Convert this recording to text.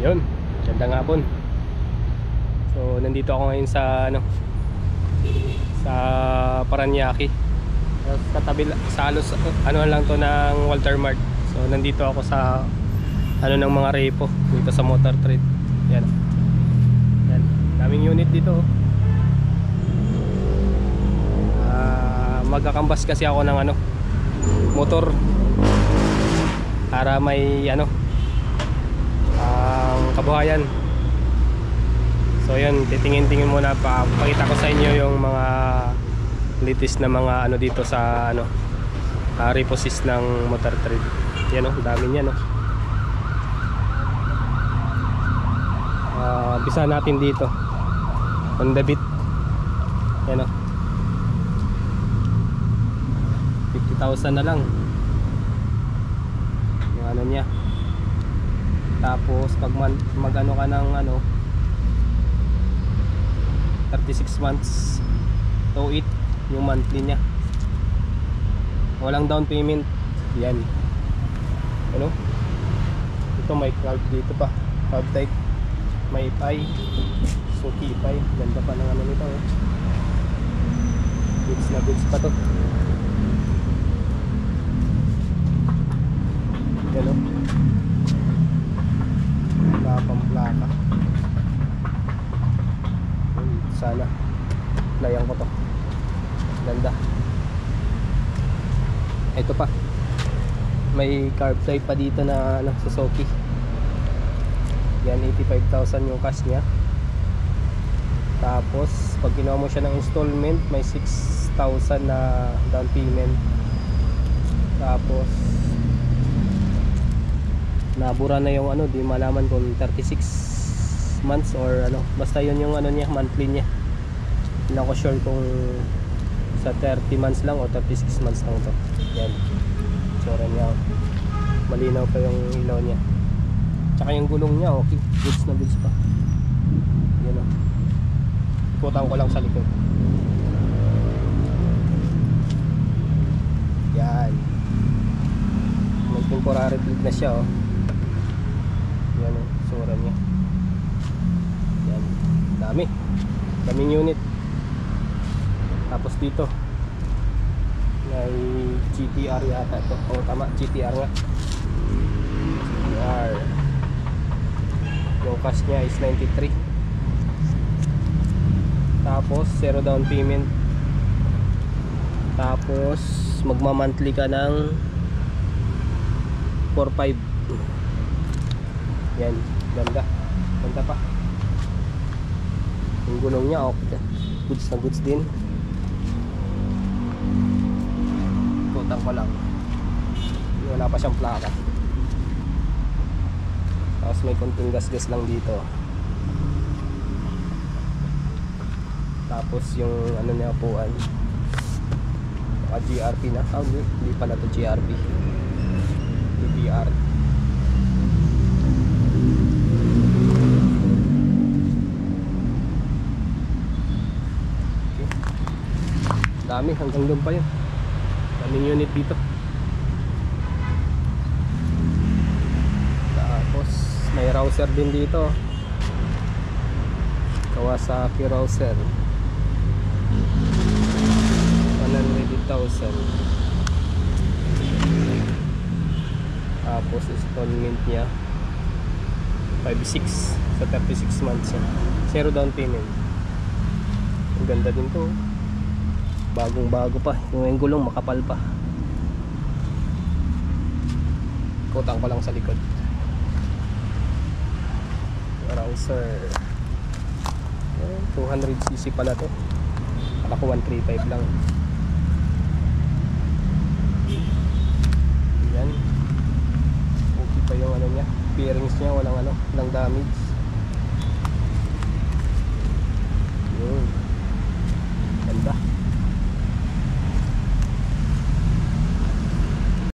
Yun, gandang hapon. So nandito ako ngayon sa sa Paranaque. Katabi sa halos lang to ng Walter Mart. So nandito ako sa ng mga repo dito sa Motor Trade. Yan. Yan, daming unit dito. Magkakambas kasi ako ng motor para may kabuhayan. So yun, titingin-tingin muna, pakita ko sa inyo yung mga latest na mga dito sa reposis ng Motor Trade. Yan dami niya bisa natin dito Honda Beat. Yan 50,000 na lang yung niya. Tapos pag magano ka ng 36 months to 8 yung monthly niya, walang down payment. Yan ito may cloud dito pa, cloud type, may ipay, Suzuki ipay, ganda pa ng nito goods na goods pa to. Yan plaka. Sana layan ko to, ganda. Ito pa, may carb type pa dito na Suzuki. Yan, 85,000 yung cash nya. Tapos pag ginawa mo siya ng installment, may 6,000 na down payment. Tapos nabura na yung di malaman kung 36 months or basta yun yung niya, monthly niya. Hindi ako sure kung sa 30 months lang o 36 months lang to. Yan, tsura niya, malinaw pa yung ilaw niya, tsaka yung gulong niya okay, goods na goods pa. Yan ikutan ko lang sa likod. Yan, may temporary plate na siya yan tsura niya. Yan, daming unit. Tapos dito may GTR yata ito. Tama, GTR nga. GTR. Yung cash nya is 93. Tapos 0 down payment. Tapos magma-monthly ka ng 4,500. Yan, ganda pa. Yung gulong nya okay, goods na goods din. Ikutan ko lang, wala pa siyang plaka. Tapos may konting gas lang dito. Tapos yung niya upuan, GRP na. Hindi pala to GRP, TBR. Okay. Dami, hanggang doon pa yun. Daming unit dito. Tapos may Rouser din dito, Kawasaki Rouser, 100,000. Tapos installment nya 5,600 sa 36 months yan. 0 down payment. Ang ganda din to, bagong bago pa. Yung gulong makapal pa. Ikutan ko lang sa likod. Rouser 200cc pala to. Akala ko 135 lang. Yan, okay pa yung niya, bearings nya walang damage. Yun.